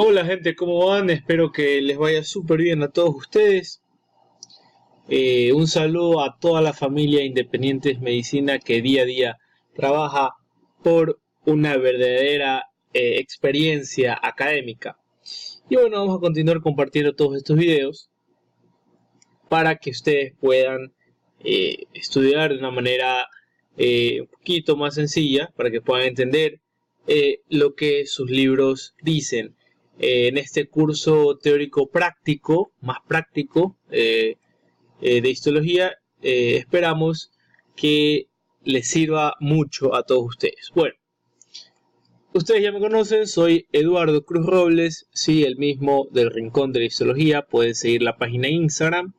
Hola gente, ¿cómo van? Espero que les vaya súper bien a todos ustedes. Un saludo a toda la familia Independientes Medicina que día a día trabaja por una verdadera experiencia académica. Y bueno, vamos a continuar compartiendo todos estos videos para que ustedes puedan estudiar de una manera un poquito más sencilla, para que puedan entender lo que sus libros dicen. En este curso teórico práctico, más práctico de histología, esperamos que les sirva mucho a todos ustedes. Bueno, ustedes ya me conocen, soy Eduardo Cruz Robles, sí, el mismo del Rincón de la Histología. Pueden seguir la página Instagram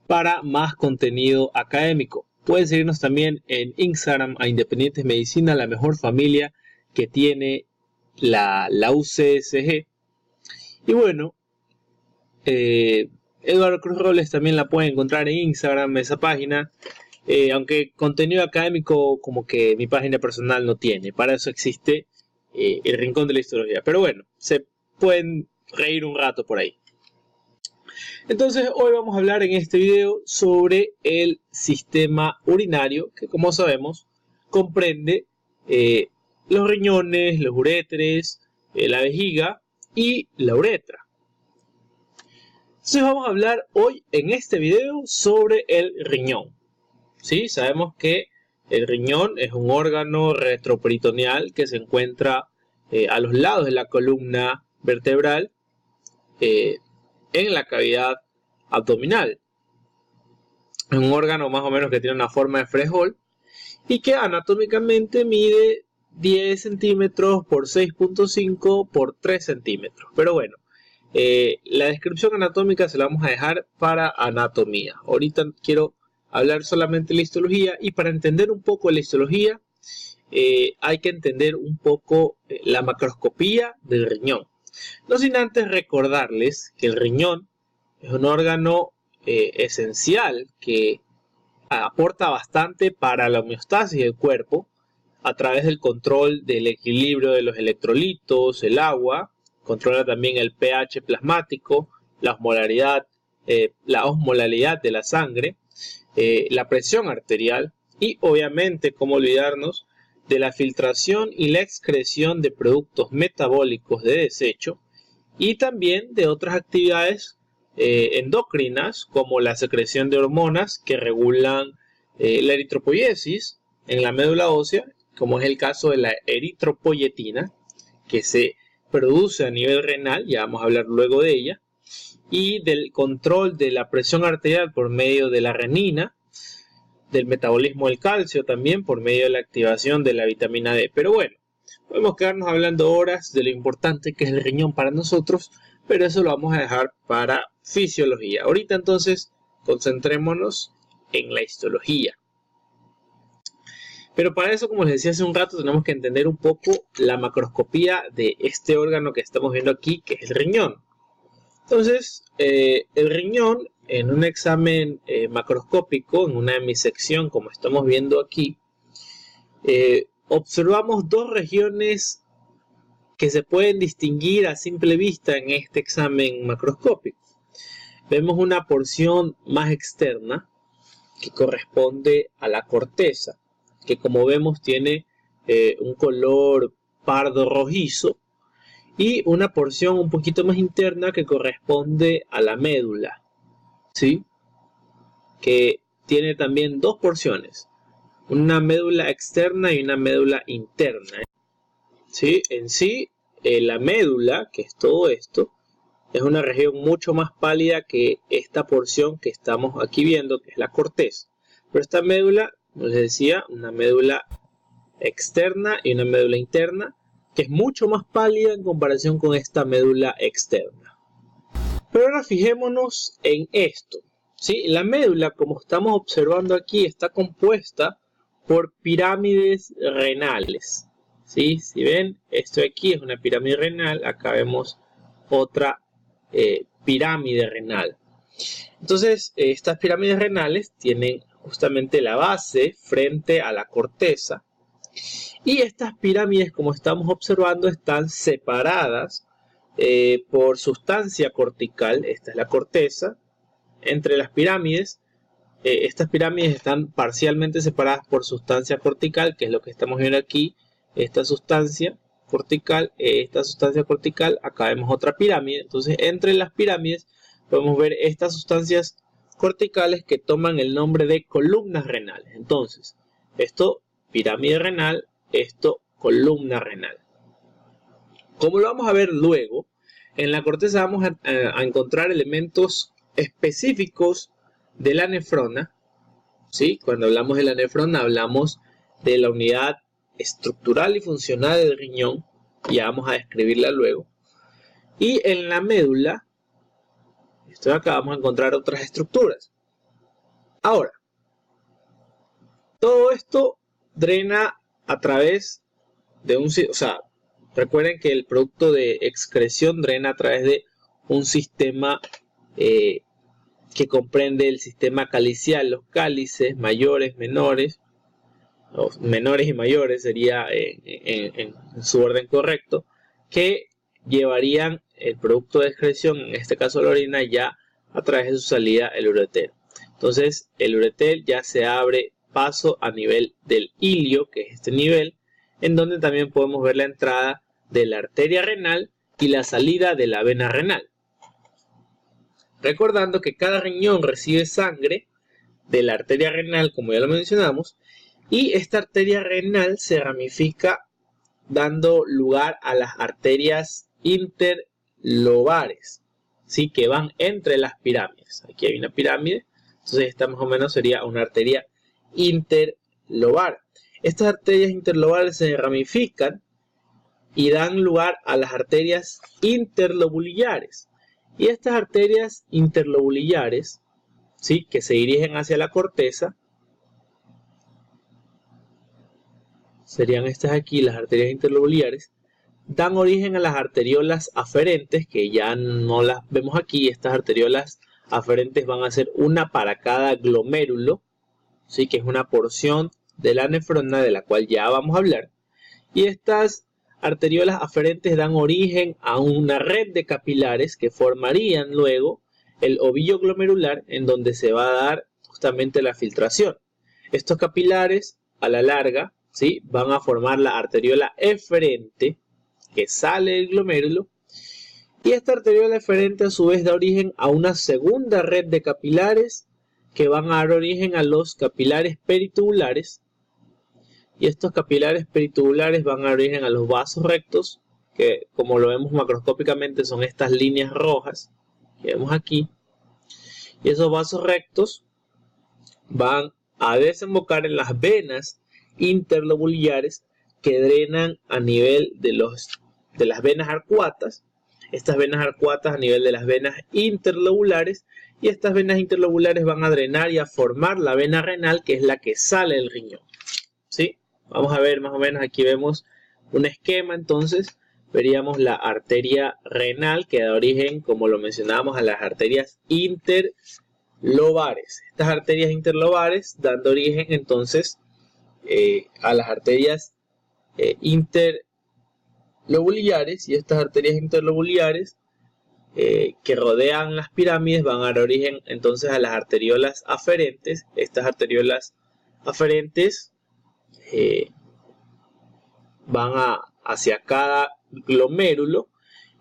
para más contenido académico. Pueden seguirnos también en Instagram a Independientes Medicina, la mejor familia que tiene la UCSG. Y bueno, Eduardo Cruz Robles también la pueden encontrar en Instagram, esa página. Aunque contenido académico como que mi página personal no tiene. Para eso existe el Rincón de la Histología. Pero bueno, se pueden reír un rato por ahí. Entonces hoy vamos a hablar en este video sobre el sistema urinario, que como sabemos comprende los riñones, los uréteres, la vejiga y la uretra. Entonces vamos a hablar hoy en este video sobre el riñón. ¿Sí? Sabemos que el riñón es un órgano retroperitoneal que se encuentra a los lados de la columna vertebral en la cavidad abdominal. Es un órgano más o menos que tiene una forma de frijol y que anatómicamente mide 10 centímetros por 6.5 por 3 centímetros. Pero bueno, la descripción anatómica se la vamos a dejar para anatomía. Ahorita quiero hablar solamente de la histología, y para entender un poco la histología hay que entender un poco la macroscopía del riñón. No sin antes recordarles que el riñón es un órgano esencial que aporta bastante para la homeostasis del cuerpo a través del control del equilibrio de los electrolitos, el agua, controla también el pH plasmático, la osmolaridad de la sangre, la presión arterial y obviamente, cómo olvidarnos, de la filtración y la excreción de productos metabólicos de desecho y también de otras actividades endocrinas como la secreción de hormonas que regulan la eritropoiesis en la médula ósea, como es el caso de la eritropoyetina, que se produce a nivel renal, ya vamos a hablar luego de ella, y del control de la presión arterial por medio de la renina, del metabolismo del calcio también por medio de la activación de la vitamina D. Pero bueno, podemos quedarnos hablando horas de lo importante que es el riñón para nosotros, pero eso lo vamos a dejar para fisiología. Ahorita entonces concentrémonos en la histología. Pero para eso, como les decía hace un rato, tenemos que entender un poco la macroscopía de este órgano que estamos viendo aquí, que es el riñón. Entonces, el riñón, en un examen macroscópico, en una hemisección como estamos viendo aquí, observamos dos regiones que se pueden distinguir a simple vista en este examen macroscópico. Vemos una porción más externa que corresponde a la corteza, que como vemos tiene un color pardo rojizo, y una porción un poquito más interna que corresponde a la médula, ¿sí? Que tiene también dos porciones, una médula externa y una médula interna, ¿sí? En sí, la médula, que es todo esto, es una región mucho más pálida que esta porción que estamos aquí viendo, que es la corteza. Pero esta médula, como les decía, una médula externa y una médula interna, que es mucho más pálida en comparación con esta médula externa. Pero ahora fijémonos en esto, ¿sí? La médula, como estamos observando aquí, está compuesta por pirámides renales, ¿sí? Si ven, esto de aquí es una pirámide renal, acá vemos otra pirámide renal. Entonces, estas pirámides renales tienen justamente la base frente a la corteza, y estas pirámides, como estamos observando, están separadas por sustancia cortical, esta es la corteza, entre las pirámides. Estas pirámides están parcialmente separadas por sustancia cortical, que es lo que estamos viendo aquí, esta sustancia cortical, acá vemos otra pirámide. Entonces entre las pirámides podemos ver estas sustancias corticales que toman el nombre de columnas renales. Entonces, esto pirámide renal, esto columna renal. Como lo vamos a ver luego, en la corteza vamos a encontrar elementos específicos de la nefrona, ¿sí? Cuando hablamos de la nefrona hablamos de la unidad estructural y funcional del riñón, ya vamos a describirla luego. Y en la médula, esto de acá, vamos a encontrar otras estructuras. Ahora, todo esto drena a través de un... O sea, recuerden que el producto de excreción drena a través de un sistema que comprende el sistema calicial, los cálices mayores, menores, los menores y mayores sería en su orden correcto, que llevarían el producto de excreción, en este caso la orina, ya a través de su salida el ureter. Entonces el ureter ya se abre paso a nivel del ilio, que es este nivel, en donde también podemos ver la entrada de la arteria renal y la salida de la vena renal. Recordando que cada riñón recibe sangre de la arteria renal, como ya lo mencionamos, y esta arteria renal se ramifica dando lugar a las arterias interlobares, ¿sí? Que van entre las pirámides. Aquí hay una pirámide, entonces esta más o menos sería una arteria interlobar. Estas arterias interlobares se ramifican y dan lugar a las arterias interlobulillares. Y estas arterias interlobulillares, ¿sí? Que se dirigen hacia la corteza, serían estas aquí, las arterias interlobulillares, dan origen a las arteriolas aferentes, que ya no las vemos aquí. Estas arteriolas aferentes van a ser una para cada glomérulo, ¿sí? Que es una porción de la nefrona de la cual ya vamos a hablar. Y estas arteriolas aferentes dan origen a una red de capilares que formarían luego el ovillo glomerular, en donde se va a dar justamente la filtración. Estos capilares a la larga, ¿sí? Van a formar la arteriola eferente que sale del glomérulo, y esta arteriola eferente a su vez da origen a una segunda red de capilares que van a dar origen a los capilares peritubulares. Y estos capilares peritubulares van a dar origen a los vasos rectos, que como lo vemos macroscópicamente son estas líneas rojas que vemos aquí. Y esos vasos rectos van a desembocar en las venas interlobulillares que drenan a nivel de las venas arcuatas. Estas venas arcuatas a nivel de las venas interlobulares, y estas venas interlobulares van a drenar y a formar la vena renal, que es la que sale del riñón, ¿sí? Vamos a ver más o menos, aquí vemos un esquema. Entonces veríamos la arteria renal que da origen, como lo mencionábamos, a las arterias interlobares. Estas arterias interlobares dando origen entonces a las arterias interlobulillares, y estas arterias interlobulillares que rodean las pirámides van a dar origen entonces a las arteriolas aferentes. Estas arteriolas aferentes van hacia cada glomérulo,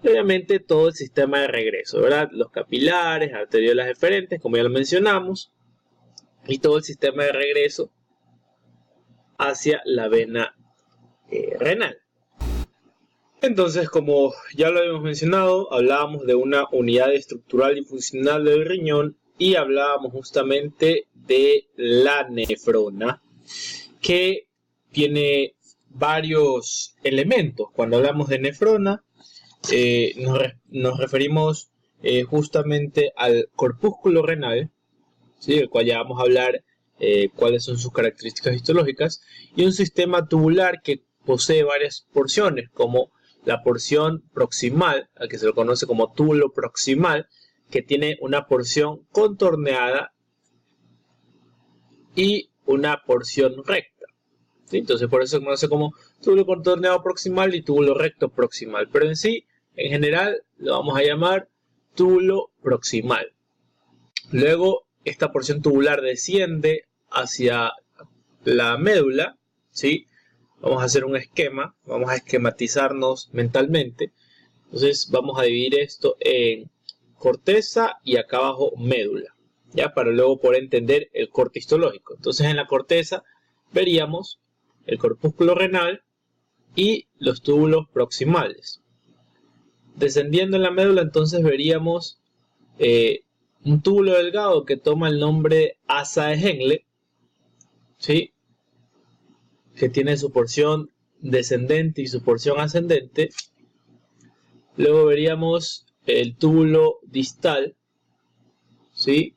y obviamente todo el sistema de regreso, ¿verdad? Los capilares, arteriolas eferentes, como ya lo mencionamos, y todo el sistema de regreso hacia la vena renal. Entonces, como ya lo habíamos mencionado, hablábamos de una unidad estructural y funcional del riñón, y hablábamos justamente de la nefrona, que tiene varios elementos. Cuando hablamos de nefrona, nos referimos justamente al corpúsculo renal, ¿sí? El cual ya vamos a hablar cuáles son sus características histológicas, y un sistema tubular que posee varias porciones, como la porción proximal, al que se lo conoce como túbulo proximal, que tiene una porción contorneada y una porción recta, ¿sí? Entonces por eso se conoce como túbulo contorneado proximal y túbulo recto proximal. Pero en sí, En general lo vamos a llamar túbulo proximal. Luego esta porción tubular desciende hacia la médula, ¿sí? Vamos a hacer un esquema, vamos a esquematizarnos mentalmente. Entonces vamos a dividir esto en corteza y acá abajo médula, ya, para luego poder entender el corte histológico. Entonces en la corteza veríamos el corpúsculo renal y los túbulos proximales. Descendiendo en la médula entonces veríamos un túbulo delgado que toma el nombre asa de Henle, ¿sí? Que tiene su porción descendente y su porción ascendente. Luego veríamos el túbulo distal, ¿sí?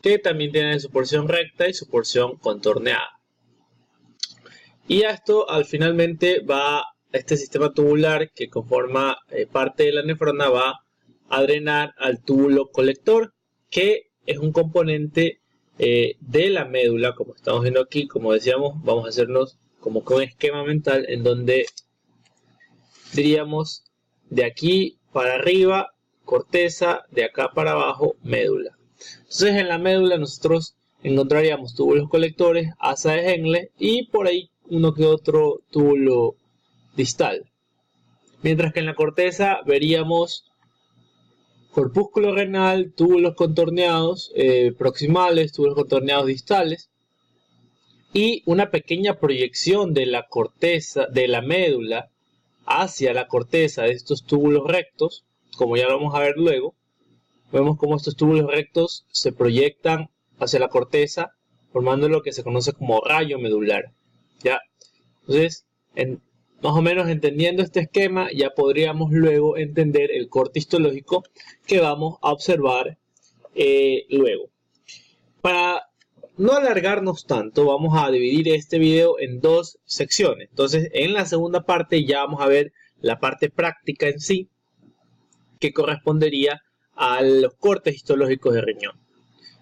Que también tiene su porción recta y su porción contorneada. Y esto finalmente va, este sistema tubular que conforma parte de la nefrona va a drenar al túbulo colector, que es un componente de la médula, como estamos viendo aquí. Como decíamos, vamos a hacernos como que un esquema mental en donde diríamos de aquí para arriba corteza, de acá para abajo médula. Entonces en la médula nosotros encontraríamos túbulos colectores, asa de Henle y por ahí uno que otro túbulo distal. Mientras que en la corteza veríamos corpúsculo renal, túbulos contorneados proximales, túbulos contorneados distales y una pequeña proyección de la corteza, de la médula hacia la corteza de estos túbulos rectos. Como ya lo vamos a ver luego, vemos cómo estos túbulos rectos se proyectan hacia la corteza formando lo que se conoce como rayo medular, ¿ya? Entonces, más o menos entendiendo este esquema, ya podríamos luego entender el corte histológico que vamos a observar luego. Para no alargarnos tanto, vamos a dividir este video en dos secciones. Entonces, en la segunda parte ya vamos a ver la parte práctica en sí, que correspondería a los cortes histológicos de riñón.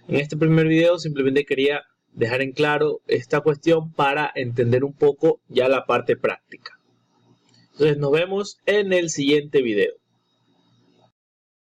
En este primer video simplemente quería dejar en claro esta cuestión para entender un poco ya la parte práctica. Entonces nos vemos en el siguiente video.